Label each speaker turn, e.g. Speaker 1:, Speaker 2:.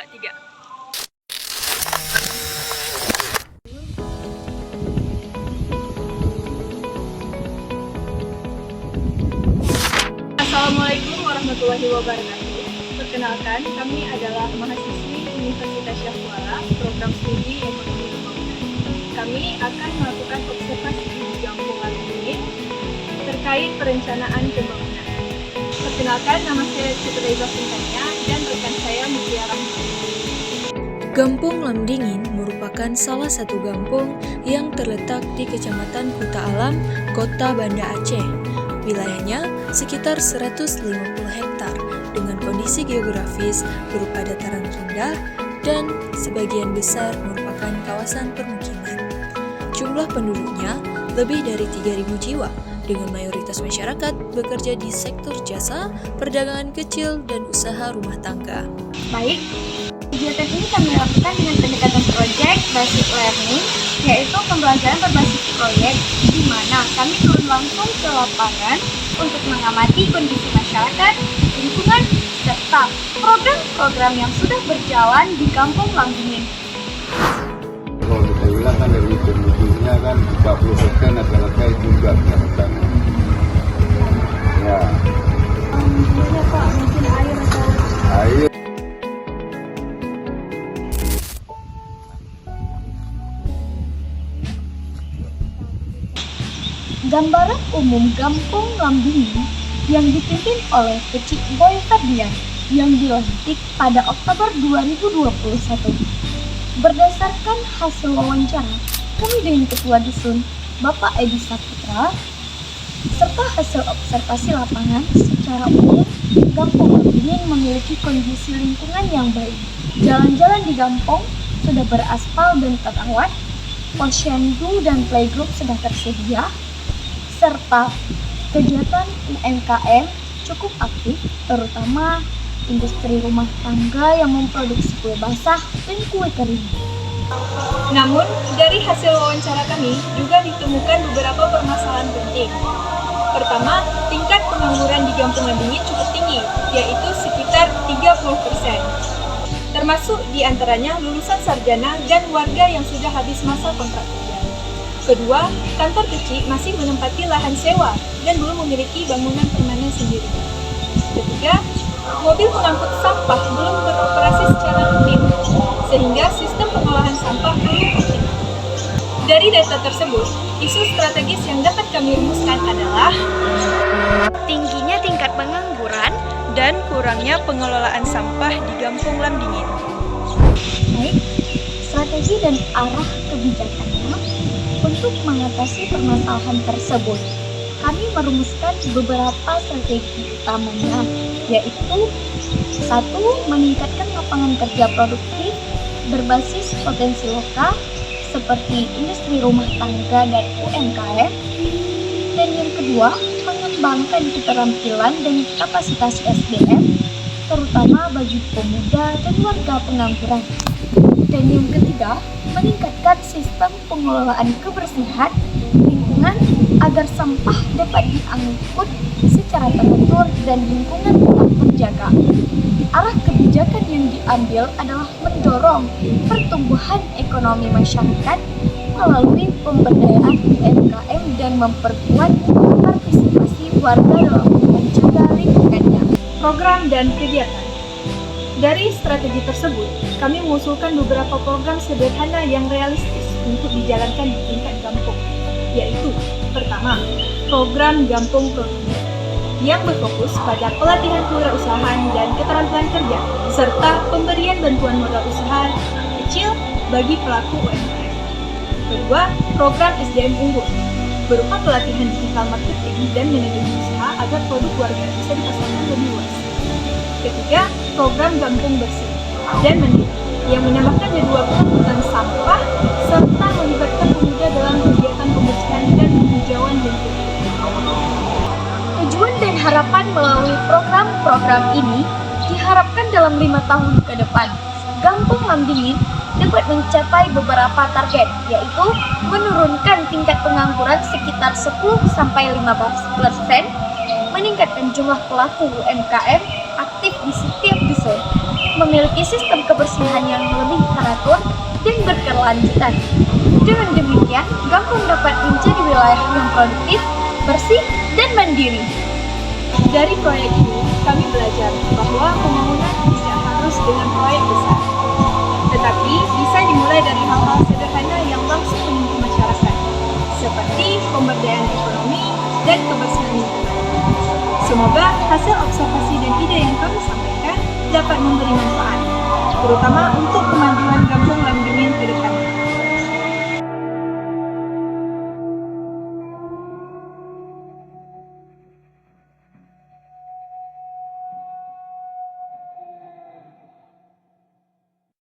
Speaker 1: 3. Assalamualaikum warahmatullahi wabarakatuh. Perkenalkan, kami adalah mahasiswi Universitas Syahkuala, program studi Ekonomi Pembangunan. Kami akan melakukan observasi di Kampung Landingin terkait perencanaan pembangunan. Perkenalkan, nama saya Citra Iza Sintanya dan rekan saya Mutia Rahman.
Speaker 2: Gampung Lamdingin merupakan salah satu gampung yang terletak di Kecamatan Kuta Alam, Kota Banda Aceh. Wilayahnya sekitar 150 hektar dengan kondisi geografis berupa dataran rendah dan sebagian besar merupakan kawasan permukiman. Jumlah penduduknya lebih dari 3.000 jiwa dengan mayoritas masyarakat bekerja di sektor jasa, perdagangan kecil, dan usaha rumah tangga.
Speaker 3: Baik, kegiatan ini kami lakukan dengan pendekatan project basic learning, yaitu pembelajaran berbasis proyek, di mana kami turun langsung ke lapangan untuk mengamati kondisi masyarakat, lingkungan, serta program-program yang sudah berjalan di Kampung Lamdingin.
Speaker 4: Kalau kita bilang kan dari penduduknya kan 40% rata-rata juga hutan. Ya.
Speaker 3: Gimana Pak, mungkin air atau...
Speaker 4: Air.
Speaker 3: Gambaran umum Kampung Lamdingin yang dipimpin oleh Kecik Boy Ferdian yang dilantik pada Oktober 2021. Berdasarkan hasil wawancara kami dengan Ketua Dusun Bapak Edi Saputra serta hasil observasi lapangan, secara umum Kampung Lamdingin memiliki kondisi lingkungan yang baik. Jalan-jalan di kampung sudah beraspal dan terawat, posyandu dan playgroup sudah tersedia, serta kegiatan UMKM cukup aktif, terutama industri rumah tangga yang memproduksi kue basah dan kue kering.
Speaker 1: Namun, dari hasil wawancara kami juga ditemukan beberapa permasalahan penting. Pertama, tingkat pengangguran di Kampung Lamdingin cukup tinggi, yaitu sekitar 30%. Termasuk diantaranya lulusan sarjana dan warga yang sudah habis masa kontrak kerja. Kedua, kantor kecil masih menempati lahan sewa dan belum memiliki bangunan permanen sendiri. Ketiga, mobil pengangkut sampah belum beroperasi secara rutin, sehingga sistem pengolahan sampah belum optimal. Dari data tersebut, isu strategis yang dapat kami rumuskan adalah tingginya tingkat pengangguran dan kurangnya pengelolaan sampah di Kampung Lamdingin.
Speaker 3: Baik, strategi dan arah kebijakannya untuk mengatasi permasalahan tersebut. Kami merumuskan beberapa strategi utamanya, yaitu 1. Meningkatkan lapangan kerja produktif berbasis potensi lokal seperti industri rumah tangga dan UMKM. Dan yang kedua, mengembangkan keterampilan dan kapasitas SDM, terutama bagi pemuda dan warga pengangguran. Dan yang ketiga, meningkatkan sistem pengelolaan kebersihan lingkungan agar sampah dapat diangkut secara teratur dan lingkungan tetap terjaga. Arah kebijakan yang diambil adalah mendorong pertumbuhan ekonomi masyarakat melalui pemberdayaan UMKM dan memperkuat partisipasi warga dalam menjaga lingkungannya.
Speaker 1: Program dan kegiatan. Dari strategi tersebut, kami mengusulkan beberapa program sederhana yang realistis untuk dijalankan di tingkat kampung, yaitu pertama, program Kampung Produktif yang berfokus pada pelatihan kewirausahaan dan keterampilan kerja, serta pemberian bantuan modal usaha kecil bagi pelaku UMKM. Kedua, program SDM unggul berupa pelatihan digital marketing dan manajemen usaha agar produk warga bisa dipasarkan lebih luas. Ketiga, program Kampung Bersih dan Mandiri yang menambahkan jadwal pengangkutan sampah serta melibatkan pemuda dalam kegiatan pembersihan dan penghijauan lingkungan.
Speaker 3: Tujuan dan harapan melalui program-program ini diharapkan dalam 5 tahun ke depan, Kampung Lamdingin dapat mencapai beberapa target, yaitu menurunkan tingkat pengangguran sekitar 10-15%, meningkatkan jumlah pelaku UMKM aktif di setiap dusun, memiliki sistem kebersihan yang lebih teratur dan berkelanjutan. Dengan demikian, Gampung dapat menjadi wilayah yang produktif, bersih, dan mandiri.
Speaker 1: Dari proyek ini, kami belajar bahwa pembangunan tidak harus dengan proyek besar, tetapi bisa dimulai dari hal-hal sederhana yang langsung menyentuh masyarakat, seperti pemberdayaan ekonomi dan kebersihan lingkungan. Semoga hasil observasi dan ide yang kami sampaikan dapat memberi manfaat, terutama untuk kemajuan